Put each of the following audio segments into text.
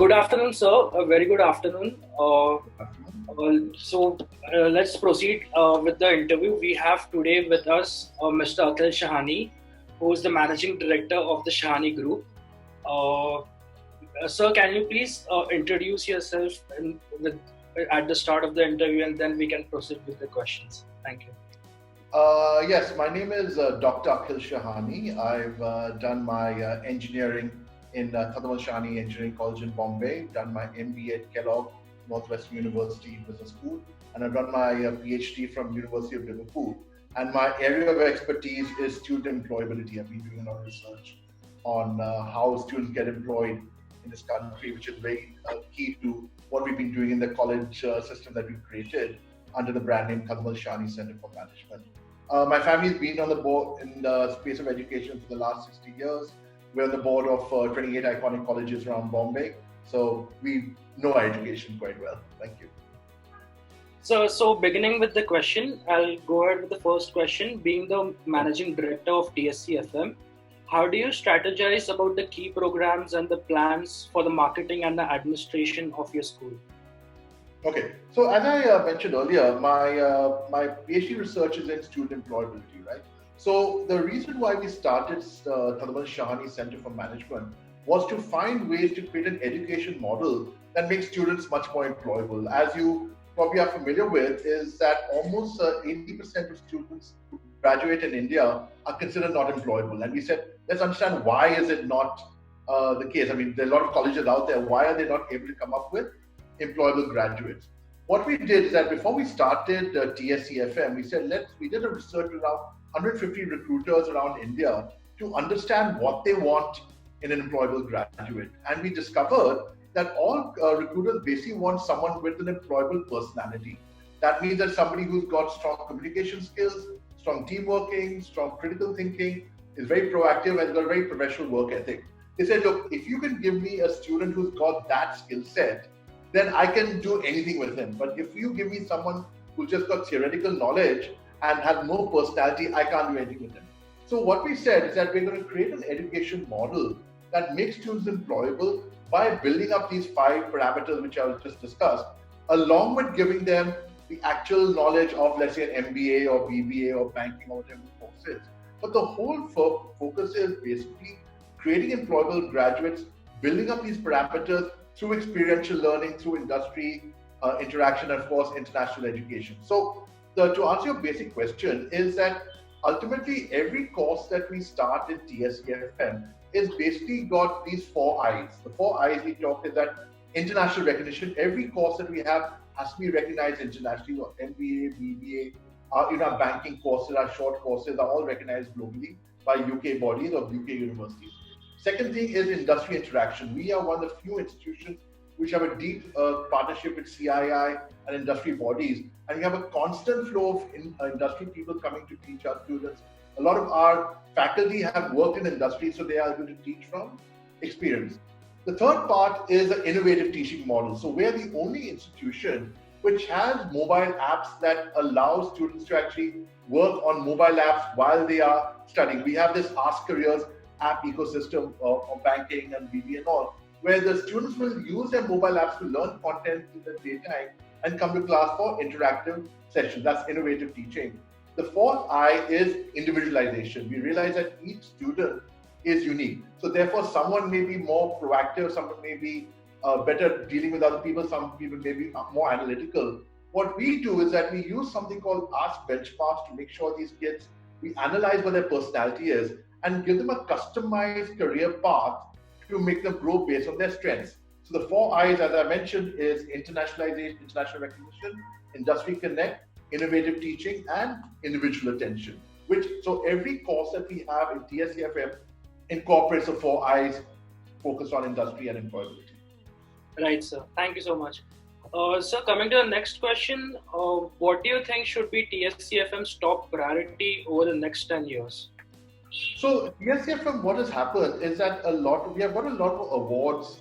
Good afternoon, sir. A very good afternoon. Let's proceed with the interview. We have today with us Mr. Akhil Shahani, who is the Managing Director of the Shahani Group. Uh, Sir, can you please introduce yourself at the start of the interview, and then we can proceed with the questions. Thank you. Yes, my name is Dr. Akhil Shahani. I've done my engineering in Tadamul Shahani Engineering College in Bombay, done my MBA at Kellogg, Northwestern University Business School, and I've done my PhD from University of Liverpool. And my area of expertise is student employability. I've been doing a lot of research on how students get employed in this country, which is very key to what we've been doing in the college system that we've created under the brand name Tadamul Shahani Center for Management. My family's been on the board in the space of education for the last 60 years. We're on the board of 28 iconic colleges around Bombay. So we know our education quite well. Thank you. So beginning with the question, I'll go ahead with the first question. Being the Managing Director of TSC-FM, how do you strategize about the key programs and the plans for the marketing and the administration of your school? Okay, so as I mentioned earlier, my PhD research is in student employability, right? So the reason why we started Tadamul Shahani Center for Management was to find ways to create an education model that makes students much more employable. As you probably are familiar with, is that almost 80% of students who graduate in India are considered not employable. And we said, let's understand why is it not the case. I mean, there are a lot of colleges out there. Why are they not able to come up with employable graduates? What we did is that before we started TSC-FM, we did a research around 150 recruiters around India to understand what they want in an employable graduate. And we discovered that all recruiters basically want someone with an employable personality. That means that somebody who's got strong communication skills, strong team working, strong critical thinking, is very proactive and has got a very professional work ethic. They said, look, if you can give me a student who's got that skill set, then I can do anything with him. But if you give me someone who just got theoretical knowledge and has no personality, I can't do anything with him. So what we said is that we're going to create an education model that makes students employable by building up these 5 parameters which I just discussed, along with giving them the actual knowledge of, let's say, an MBA or BBA or banking or whatever the course is. But the whole focus is basically creating employable graduates, building up these parameters through experiential learning, through industry interaction, and of course, international education. So to answer your basic question is that ultimately every course that we start in TSC-FM is basically got these 4 I's. The 4 I's we talked is that international recognition. Every course that we have has to be recognized internationally. Or MBA, BBA, our banking courses, our short courses are all recognized globally by UK bodies or UK universities. Second thing is industry interaction. We are one of the few institutions which have a deep partnership with CII and industry bodies, and we have a constant flow of industry people coming to teach our students. A lot of our faculty have worked in industry, so they are able to teach from experience. The third part is an innovative teaching model. So we're the only institution which has mobile apps that allow students to actually work on mobile apps while they are studying. We have this Ask Careers app ecosystem of banking and BBA and all, where the students will use their mobile apps to learn content in the daytime and come to class for interactive sessions. That's innovative teaching. The fourth I is individualization. We realize that each student is unique. So therefore, someone may be more proactive, someone may be better dealing with other people, some people may be more analytical. What we do is that we use something called Ask Benchmarks to make sure these kids, we analyze what their personality is and give them a customized career path to make them grow based on their strengths. So the 4 I's, as I mentioned, is internationalization, international recognition, industry connect, innovative teaching, and individual attention. So every course that we have in TSC-FM incorporates the 4 I's focused on industry and employability. Right, sir. Thank you so much. Sir, coming to the next question, what do you think should be TSC-FM's top priority over the next 10 years? So TSC-FM, what has happened is that we have got a lot of awards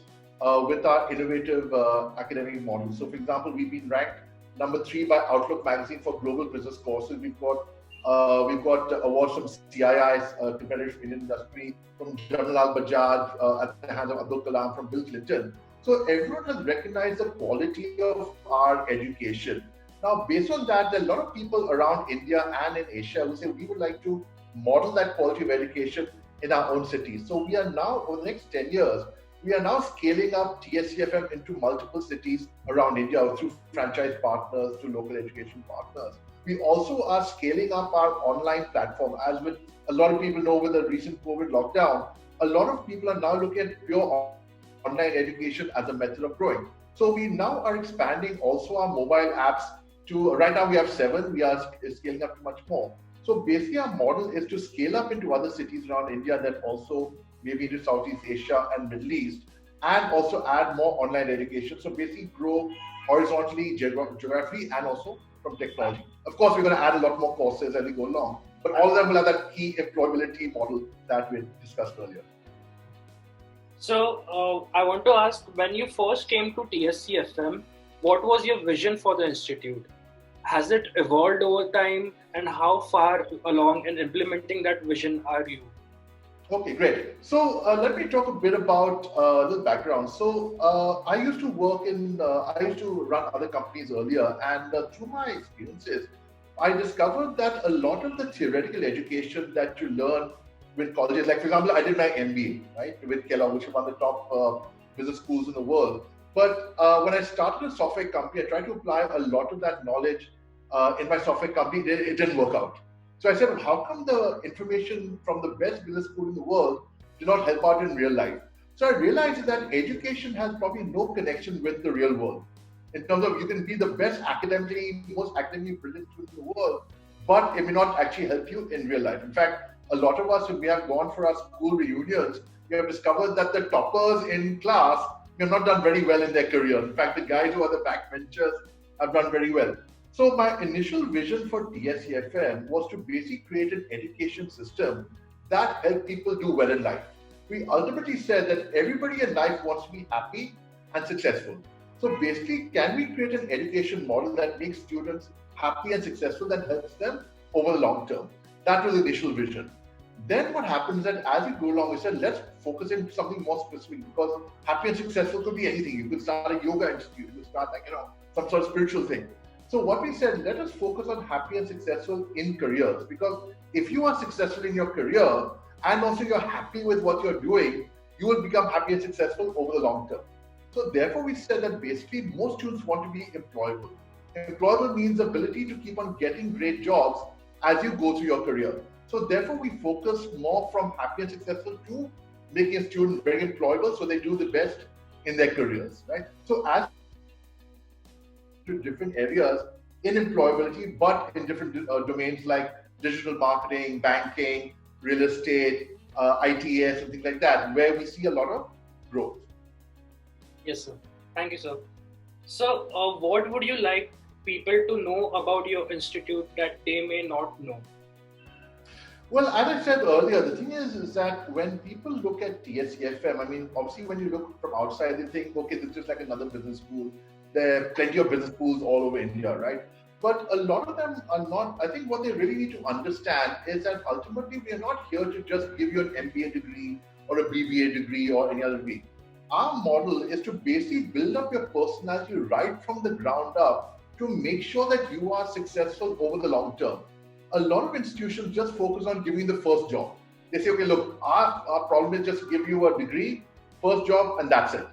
with our innovative academic model. So for example, we've been ranked number 3 by Outlook magazine for global business courses. We've got awards from CII's Competitive Indian Industry, from Jamal Bajaj at the hands of Abdul Kalam, from Bill Clinton. So everyone has recognized the quality of our education. Now, based on that, there are a lot of people around India and in Asia who say we would like to model that quality of education in our own cities. So we are now, over the next 10 years, we are now scaling up TSCFM into multiple cities around India through franchise partners, through local education partners. We also are scaling up our online platform. As with a lot of people know, with the recent COVID lockdown, a lot of people are now looking at pure online education as a method of growing. So we now are expanding also our mobile apps to, right now we have 7, we are scaling up to much more. So basically our model is to scale up into other cities around India, then also maybe into Southeast Asia and Middle East, and also add more online education. So basically grow horizontally, geographically, and also from technology. Of course, we're going to add a lot more courses as we go along, but all of them will have that key employability model that we discussed earlier. So I want to ask, when you first came to TSCFM, what was your vision for the institute? Has it evolved over time, and how far along in implementing that vision are you? Okay, great. So let me talk a bit about the background. So I used to work I used to run other companies earlier, and through my experiences, I discovered that a lot of the theoretical education that you learn with colleges, like for example, I did my MBA, right, with Kellogg, which is one of the top business schools in the world. But when I started a software company, I tried to apply a lot of that knowledge in my software company. It didn't work out. So I said, well, how come the information from the best business school in the world did not help out in real life? So I realized that education has probably no connection with the real world. In terms of, you can be the best academically, most academically brilliant student in the world, but it may not actually help you in real life. In fact, a lot of us, when we have gone for our school reunions, we have discovered that the toppers in class have not done very well in their careers. In fact, the guys who are the backbenchers have done very well. So my initial vision for TSCFM was to basically create an education system that helped people do well in life. We ultimately said that everybody in life wants to be happy and successful. So basically, can we create an education model that makes students happy and successful, that helps them over the long term? That was the initial vision. Then what happens is that as we go along, we said, let's focus in something more specific, because happy and successful could be anything. You could start a yoga institute, you could start some sort of spiritual thing. So what we said, let us focus on happy and successful in careers, because if you are successful in your career and also you're happy with what you're doing, you will become happy and successful over the long term. So therefore we said that basically most students want to be employable. Employable means the ability to keep on getting great jobs as you go through your career. So therefore we focus more from happy and successful to making a student very employable so they do the best in their careers, right? So as to different areas in employability, but in different domains like digital marketing, banking, real estate, ITS, and things like that, where we see a lot of growth. Yes, sir. Thank you, sir. So, what would you like people to know about your institute that they may not know? Well, as I said earlier, the thing is that when people look at TSCFM, I mean, obviously when you look from outside, they think, okay, this is just like another business school. There are plenty of business schools all over India, right? But a lot of them are not. I think what they really need to understand is that ultimately we are not here to just give you an MBA degree or a BBA degree or any other degree. Our model is to basically build up your personality right from the ground up to make sure that you are successful over the long term. A lot of institutions just focus on giving the first job. They say, okay, look, our problem is just give you a degree, first job, and that's it.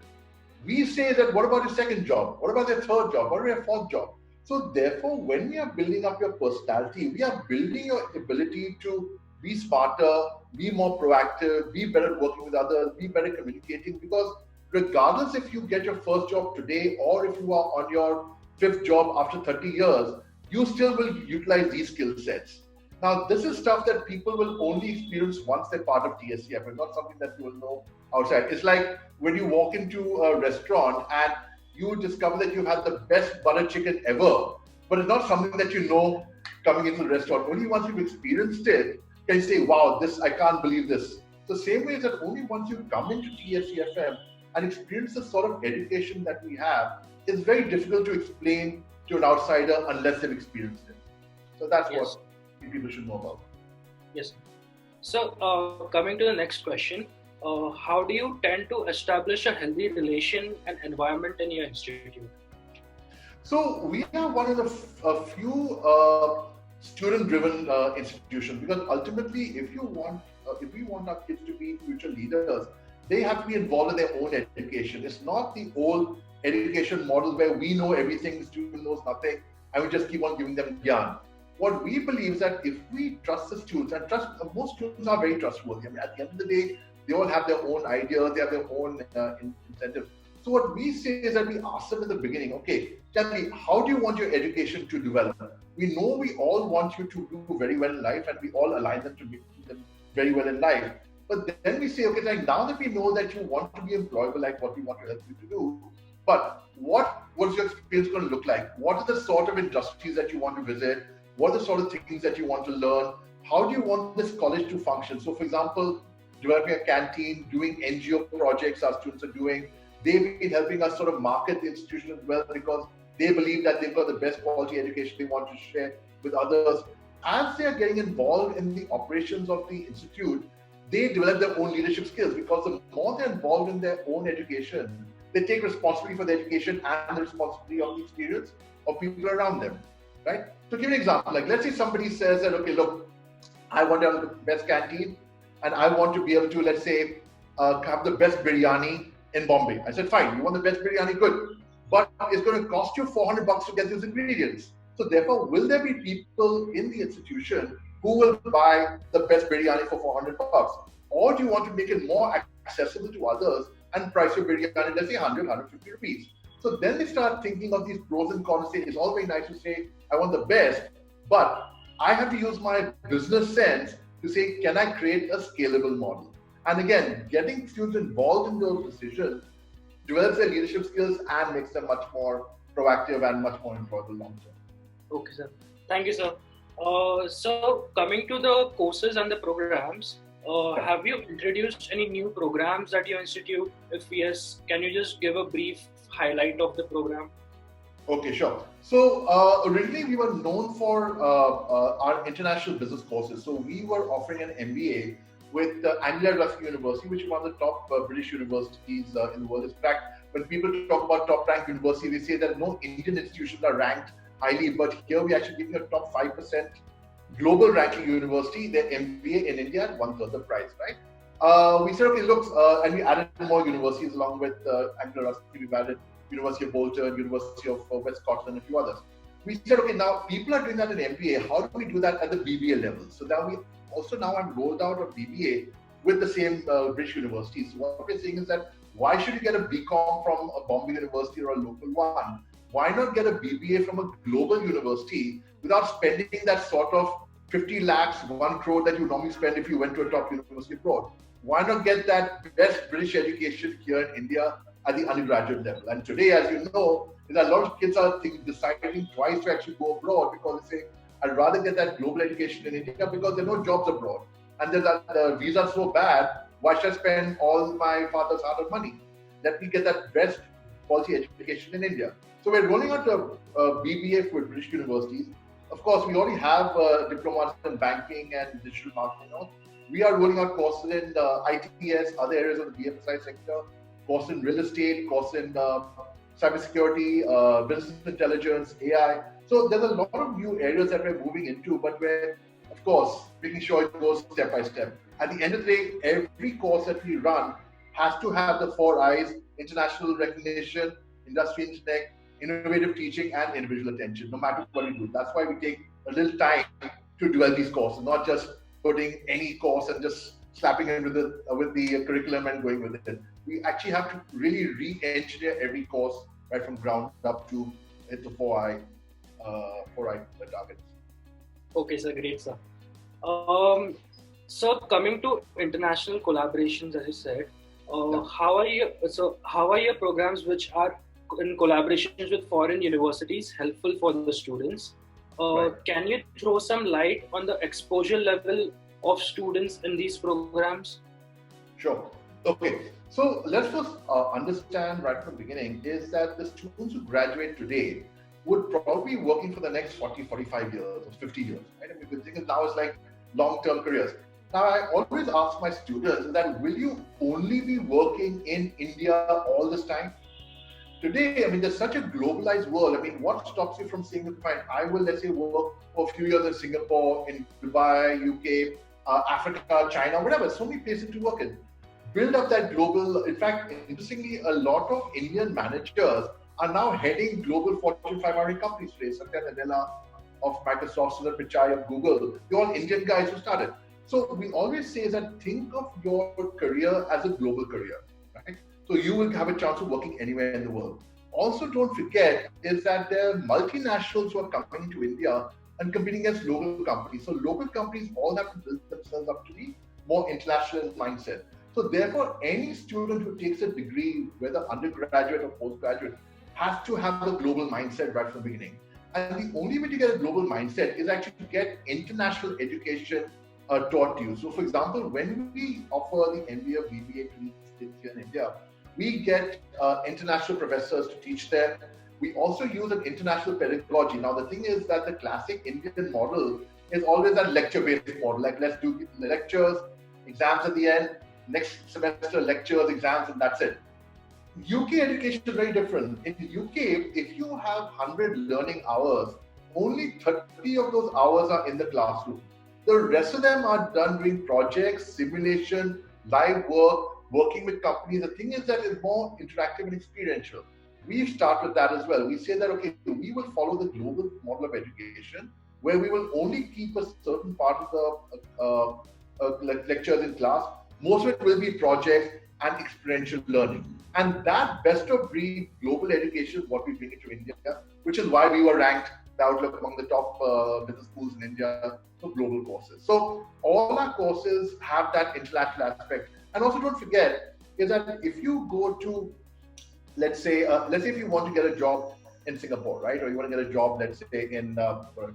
We say that, what about your second job? What about your third job? What about your fourth job? So therefore, when we are building up your personality, we are building your ability to be smarter, be more proactive, be better at working with others, be better communicating, because regardless if you get your first job today or if you are on your fifth job after 30 years, you still will utilize these skill sets. Now, this is stuff that people will only experience once they're part of TSCF, and not something that you will know outside. It's like when you walk into a restaurant and you discover that you've had the best butter chicken ever, but it's not something that you know coming into the restaurant. Only once you've experienced it can you say, wow, this, I can't believe this. The same way is that only once you come into TSCFM and experience the sort of education that we have, it's very difficult to explain to an outsider unless they've experienced it. So that's Yes. what people should know about. Yes. So, coming to the next question, how do you tend to establish a healthy relation and environment in your institute? So we are one of the a few student-driven institutions, because ultimately, if we want our kids to be future leaders, they have to be involved in their own education. It's not the old education model where we know everything, the student knows nothing, and we just keep on giving them gyan. What we believe is that if we trust the students, and trust most students are very trustworthy. I mean, at the end of the day, they all have their own ideas, they have their own incentives. So what we say is that we ask them in the beginning, okay, tell me, how do you want your education to develop? We know we all want you to do very well in life, and we all align them to do them very well in life. But then we say, okay, like now that we know that you want to be employable, like what we want to help you to do, but what's your experience going to look like? What are the sort of industries that you want to visit? What are the sort of things that you want to learn? How do you want this college to function? So, for example, developing a canteen, doing NGO projects our students are doing. They've been helping us sort of market the institution as well, because they believe that they've got the best quality education they want to share with others. As they are getting involved in the operations of the institute, they develop their own leadership skills, because the more they're involved in their own education, they take responsibility for the education and the responsibility of the experience of people around them, right? To give an example, like let's say somebody says that, okay, look, I want to have the best canteen, and I want to be able to, let's say, have the best biryani in Bombay. I said, fine, you want the best biryani, good. But it's going to cost you $400 to get those ingredients. So therefore, will there be people in the institution who will buy the best biryani for $400? Or do you want to make it more accessible to others and price your biryani, let's say 150 rupees? So then they start thinking of these pros and cons. It's all very nice to say, I want the best, but I have to use my business sense to say, can I create a scalable model? And again, getting students involved in those decisions develops their leadership skills and makes them much more proactive and much more employable long term. Okay, sir. Thank you, sir. So, coming to the courses and the programs, have you introduced any new programs at your institute? If yes, can you just give a brief highlight of the program? Okay, sure. So originally we were known for our international business courses. So we were offering an MBA with Anglia University, which is one of the top British universities in the world. In fact, when people talk about top ranked university, they say that no Indian institutions are ranked highly, but here we actually giving a top 5% global ranking university, their MBA in India at 1/3 the price, right? We said, okay, look, and we added more universities along with Anglia University. We've added University of Bolton, University of West Scotland, and a few others. We said, okay, now people are doing that in MBA. How do we do that at the BBA level? So now we also now have rolled out a BBA with the same British universities. So what we're saying is that why should you get a BCom from a Bombay University or a local one? Why not get a BBA from a global university without spending that sort of 50 lakhs, 1 crore that you normally spend if you went to a top university abroad? Why not get that best British education here in India at the undergraduate level? And today, as you know, a lot of kids are deciding twice to actually go abroad, because they say, I'd rather get that global education in India because there are no jobs abroad. And the visa so bad, why should I spend all my father's hard-earned money? Let me get that best quality education in India. So we're rolling out a BBA for British universities. Of course, we already have diplomas in banking and digital marketing. We are rolling out courses in ITS, other areas of the BFSI sector, course in real estate, course in cybersecurity, business intelligence, AI. So there's a lot of new areas that we're moving into, but we're, of course, making sure it goes step by step. At the end of the day, every course that we run has to have the 4 I's: international recognition, industry intellect, innovative teaching, and individual attention, no matter what we do. That's why we take a little time to develop these courses, not just putting any course and just slapping it with the curriculum and going with it. We actually have to really re-engineer every course right from ground up to hit the 4I targets. Okay, sir, great, sir. So coming to international collaborations, as you said, how are your programs which are in collaborations with foreign universities helpful for the students? Right. Can you throw some light on the exposure level of students in these programs? Sure. Okay. So let's first understand right from the beginning is that the students who graduate today would probably be working for the next 40, 45 years or 50 years. Right? I mean, the thing is now it's like long-term careers. Now, I always ask my students that will you only be working in India all this time? Today, I mean, there's such a globalized world. I mean, what stops you from saying, fine, I will, let's say, work for a few years in Singapore, in Dubai, UK, Africa, China, whatever, so many places to work in. Build up that global, in fact, interestingly, a lot of Indian managers are now heading global Fortune 500 companies today. Satya Nadella of Microsoft, Sundar Pichai of Google, they're all Indian guys who started. So we always say that think of your career as a global career, right? So you will have a chance of working anywhere in the world. Also, don't forget is that there are multinationals who are coming to India and competing against local companies. So local companies all have to build themselves up to be more international mindset. So therefore, any student who takes a degree, whether undergraduate or postgraduate, has to have a global mindset right from the beginning. And the only way to get a global mindset is actually to get international education taught to you. So, for example, when we offer the MBA or BBA to these kids here in India, we get international professors to teach them. We also use an international pedagogy. Now, the thing is that the classic Indian model is always that lecture-based model. Like, let's do lectures, exams at the end, next semester lectures, exams, and that's it. UK education is very different. In the UK, if you have 100 learning hours, only 30 of those hours are in the classroom. The rest of them are done doing projects, simulation, live work, working with companies. The thing is that it's more interactive and experiential. We start with that as well. We say that, okay, we will follow the global model of education where we will only keep a certain part of the lectures in class. Most of it will be projects and experiential learning. And that best of breed global education is what we bring into India, which is why we were ranked the Outlook among the top business schools in India for global courses. So all our courses have that international aspect. And also don't forget is that if you go to, let's say if you want to get a job in Singapore, right? Or you want to get a job, let's say in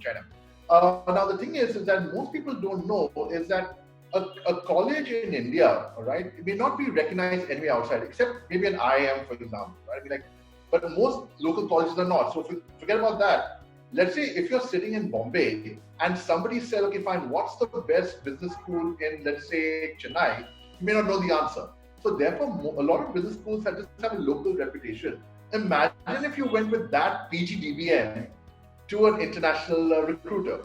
China. Now the thing is that most people don't know is that a college in India, right, it may not be recognized anywhere outside, except maybe an IIM, for example, right? I mean, like, but most local colleges are not. So forget about that. Let's say if you're sitting in Bombay and somebody said, okay, fine, what's the best business school in, let's say, Chennai? You may not know the answer. So therefore, a lot of business schools just have a local reputation. Imagine if you went with that PGDBM to an international recruiter.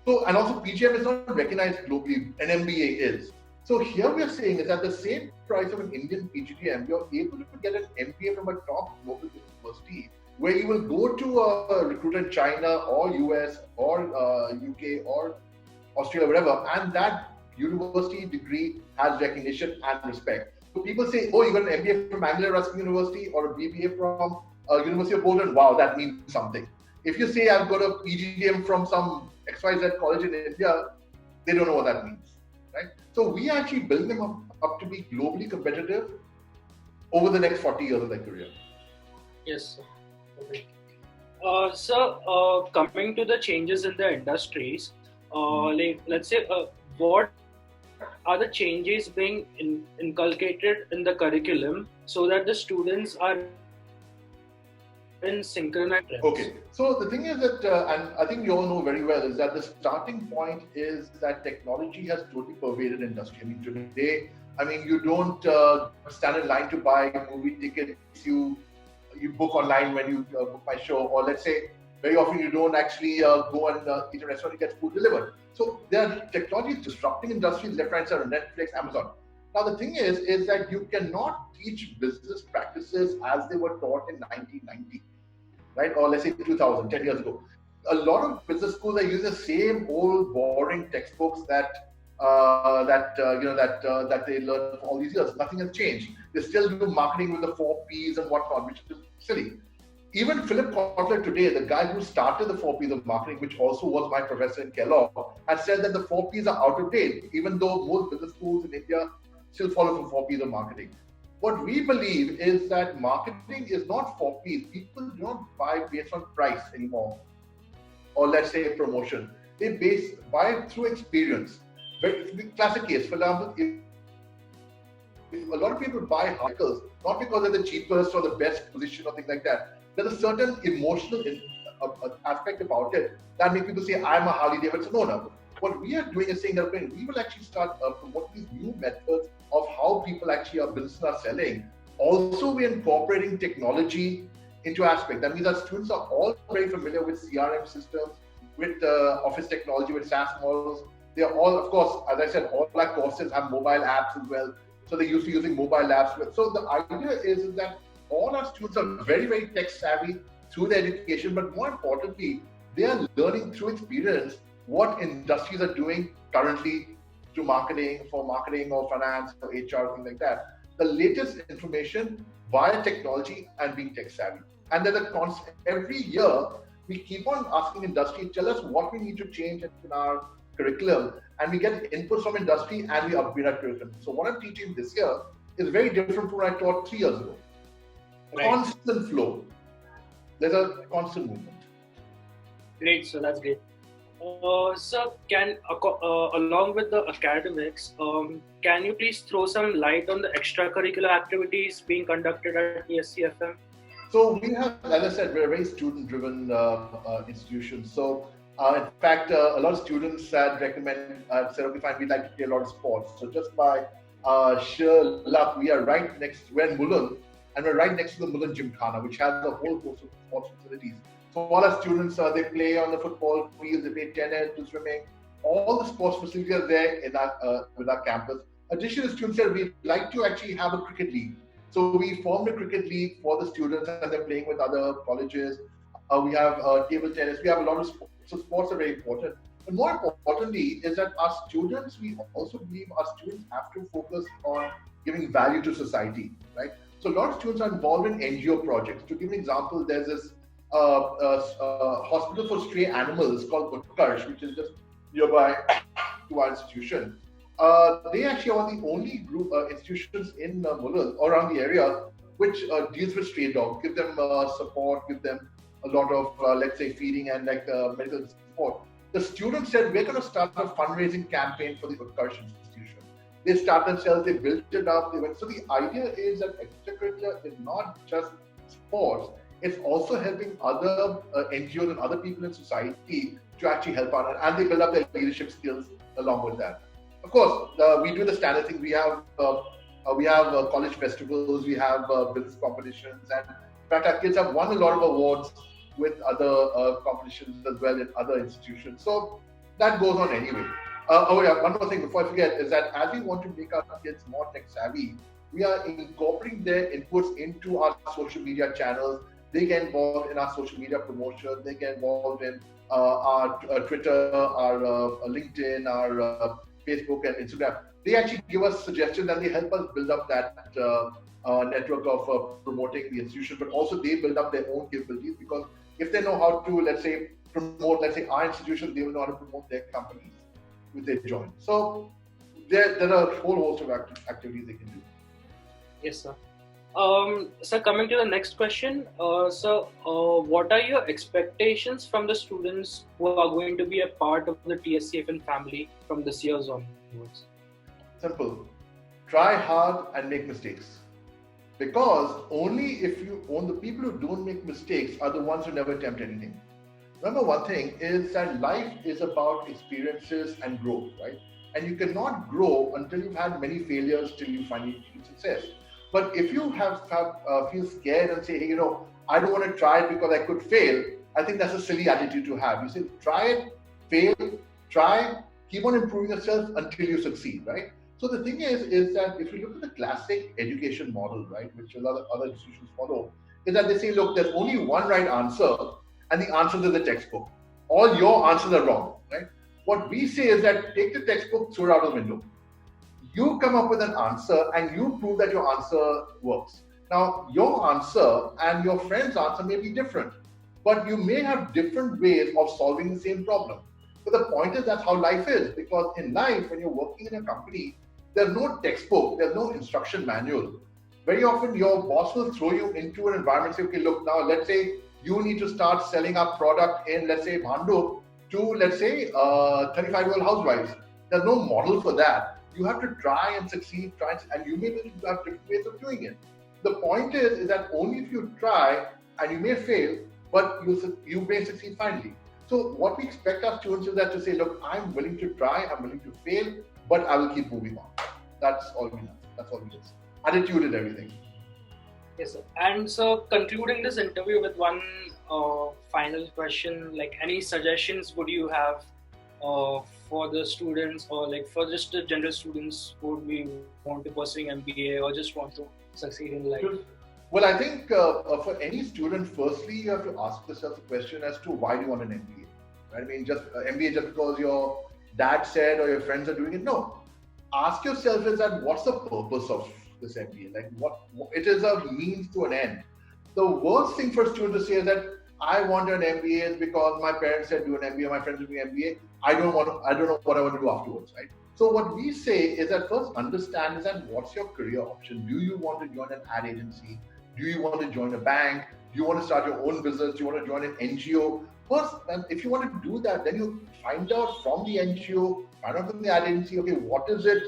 So, and also PGM is not recognized globally, an MBA is. So here we are saying is at the same price of an Indian PGDM, you're able to get an MBA from a top global university where you will go to a recruiter in China or US or UK or Australia, whatever, and that university degree has recognition and respect. So people say, oh, you got an MBA from Anglia Ruskin University or a BBA from University of Bolton, wow, that means something. If you say I've got a PGDM from some XYZ college in India, they don't know what that means, right? So we actually build them up to be globally competitive over the next 40 years of their career. Yes, sir. Coming to the changes in the industries, like let's say, what are the changes being inculcated in the curriculum so that the students are in synchronized trends? Okay, so the thing is that, and I think you all know very well, is that the starting point is that technology has totally pervaded industry. I mean, today, you don't stand in line to buy movie tickets. You book online when you book my show, or let's say very often you don't actually go and eat a restaurant, you get food delivered. So there are technologies disrupting industries left, right, center, Netflix, Amazon. Now the thing is that you cannot teach business practices as they were taught in 1990, right? Or let's say 2000, 10 years ago. A lot of business schools are using the same old boring textbooks that they learned for all these years. Nothing has changed. They still do marketing with the 4 Ps and whatnot, which is silly. Even Philip Kotler today, the guy who started the 4 Ps of marketing, which also was my professor in Kellogg, has said that the 4 Ps are out of date, even though most business schools in India still follow the 4 Ps of marketing. What we believe is that marketing is not 4 Ps. People do not buy based on price anymore, or let's say promotion. They buy through experience. Very classic case, for example, if a lot of people buy vehicles, not because they're the cheapest or the best position or things like that. There's a certain emotional aspect about it that makes people say, I'm a Harley Davidson owner. what we are doing is saying that we will actually start promoting these new methods of how people actually are business are selling. Also, we're incorporating technology into aspect. That means our students are all very familiar with CRM systems, with office technology, with SaaS models. They are all, of course, as I said, all our courses have mobile apps as well. So they're used to using mobile apps. So the idea is that all our students are very, very tech savvy through their education, but more importantly, they are learning through experience what industries are doing currently through marketing or finance or HR, things like that. The latest information via technology and being tech savvy. And then every year we keep on asking industry, tell us what we need to change in our curriculum, and we get inputs from industry and we upgrade our curriculum. So what I'm teaching this year is very different from what I taught 3 years ago. Right. Constant flow. There's a constant movement. Great, so that's great. So, along with the academics, can you please throw some light on the extracurricular activities being conducted at TSCFM? So we have, as I said, we're a very student-driven institution. So in fact, a lot of students had recommend, said, okay, fine, we'd like to play a lot of sports. So just by sheer luck, we're in Mulund, and we're right next to the Mulund Gymkhana, which has a whole host of sports facilities. So all our students, they play on the football field, they play tennis, swimming. All the sports facilities are there in with our campus. Additionally, students said we'd like to actually have a cricket league. So we formed a cricket league for the students, and they're playing with other colleges. We have table tennis. We have a lot of sports. So sports are very important. But more importantly is that our students, we also believe our students have to focus on giving value to society, right? So a lot of students are involved in NGO projects. To give an example, there's this hospital for stray animals called Utkarsh, which is just nearby to our institution. They actually are the only group institutions in Mulund or around the area which deals with stray dogs, give them support, give them a lot of, let's say, feeding and medical support. The students said, we're going to start a fundraising campaign for the Utkarsh institution. They start themselves, they built it up. So the idea is that extracurricular is not just sports, it's also helping other NGOs and other people in society to actually help out, and they build up their leadership skills along with that. Of course, we do the standard thing. We have college festivals, we have business competitions, and in fact, our kids have won a lot of awards with other competitions as well in other institutions. So that goes on anyway. One more thing before I forget is that as we want to make our kids more tech savvy, we are incorporating their inputs into our social media channels. They get involved in our social media promotion. They get involved in our Twitter, our LinkedIn, our Facebook and Instagram. They actually give us suggestions and they help us build up that network of promoting the institution, but also they build up their own capabilities, because if they know how to, let's say, promote, let's say, our institution, they will know how to promote their companies with their join. So there are a whole host of activities they can do. Yes, sir. So coming to the next question, what are your expectations from the students who are going to be a part of the TSCFN family from this year onwards? Simple. Try hard and make mistakes. Because only if you own the people who don't make mistakes are the ones who never attempt anything. Remember, one thing is that life is about experiences and growth, right? And you cannot grow until you've had many failures till you finally achieve success. But if you feel scared and say, hey, I don't want to try it because I could fail, I think that's a silly attitude to have. You say, try it, fail, try, keep on improving yourself until you succeed, right? So the thing is that if you look at the classic education model, right, which a lot of other institutions follow, is that they say, look, there's only one right answer, and the answers are the textbook. All your answers are wrong, right? What we say is that take the textbook, throw it out the window. You come up with an answer and you prove that your answer works. Now, your answer and your friend's answer may be different, but you may have different ways of solving the same problem. But the point is that's how life is, because in life, when you're working in a company, there's no textbook, there's no instruction manual. Very often, your boss will throw you into an environment, say, okay, look, now let's say you need to start selling our product in, let's say, Bhandup to, let's say, 35-year-old housewives. There's no model for that. You have to try and succeed, and you may have different ways of doing it. The point is that only if you try, and you may fail, but you may succeed finally. So what we expect our students is that to say, look, I'm willing to try, I'm willing to fail, but I will keep moving on. That's all we know. That's all we do. Attitude is everything. Yes, sir. And so, concluding this interview with one final question, like any suggestions would you have for the students, or like for just the general students who would be want to pursue MBA or just want to succeed in life? Well, I think for any student, firstly, you have to ask yourself the question as to why do you want an MBA? Right? I mean, just MBA just because your dad said or your friends are doing it. No. Ask yourself is that what's the purpose of this MBA? Like what it is a means to an end. The worst thing for a student to say is that I want an MBA is because my parents said do an MBA, my friends are doing MBA. I don't know what I want to do afterwards, right? So what we say is that first understand is that what's your career option? Do you want to join an ad agency? Do you want to join a bank? Do you want to start your own business? Do you want to join an NGO? First, if you want to do that, then you find out from the NGO, find out from the ad agency, okay, what is it?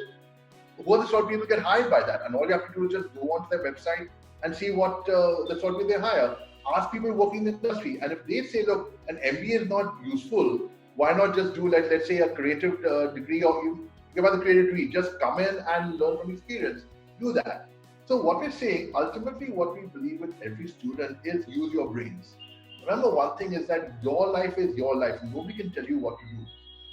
Who are the sort of people who get hired by that? And all you have to do is just go onto their website and see what the sort of people they hire. Ask people working in the industry. And if they say, look, an MBA is not useful, why not just do, like, let's say, a creative degree, or you give out the creative degree, just come in and learn from experience. Do that. So what we're saying, ultimately what we believe with every student is use your brains. Remember, one thing is that your life is your life. Nobody can tell you what to do.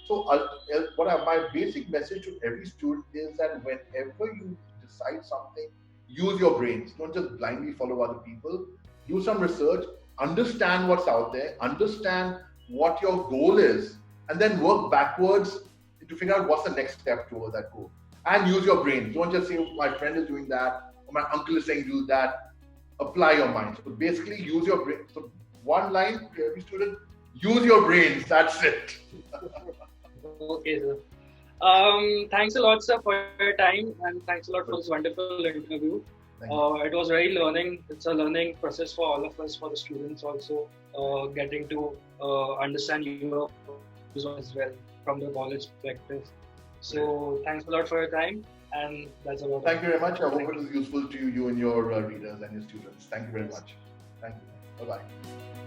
So my basic message to every student is that whenever you decide something, use your brains. Don't just blindly follow other people. Do some research, understand what's out there, understand what your goal is, and then work backwards to figure out what's the next step towards that goal. And use your brain. Don't just say, my friend is doing that, or my uncle is saying do that. Apply your mind. So basically use your brain. So one line to every student, use your brains. That's it. Okay, sir. Thanks a lot, sir, for your time, and thanks a lot for this wonderful interview. It was very learning. It's a learning process for all of us, for the students also, getting to understand your views as well from the college perspective. So thanks a lot for your time, and that's about it. Thank you very much. I hope it was useful to you and your readers and your students. Thank you very much. Thank you. Bye-bye.